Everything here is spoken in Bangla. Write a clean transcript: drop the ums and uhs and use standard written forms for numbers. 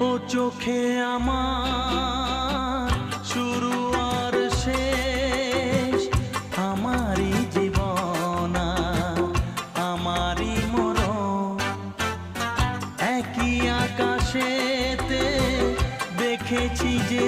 ও চোখে আমার শুরু আর শেষ, আমারই জীবন আমারই মরণ। একই আকাশেতে দেখেছি যে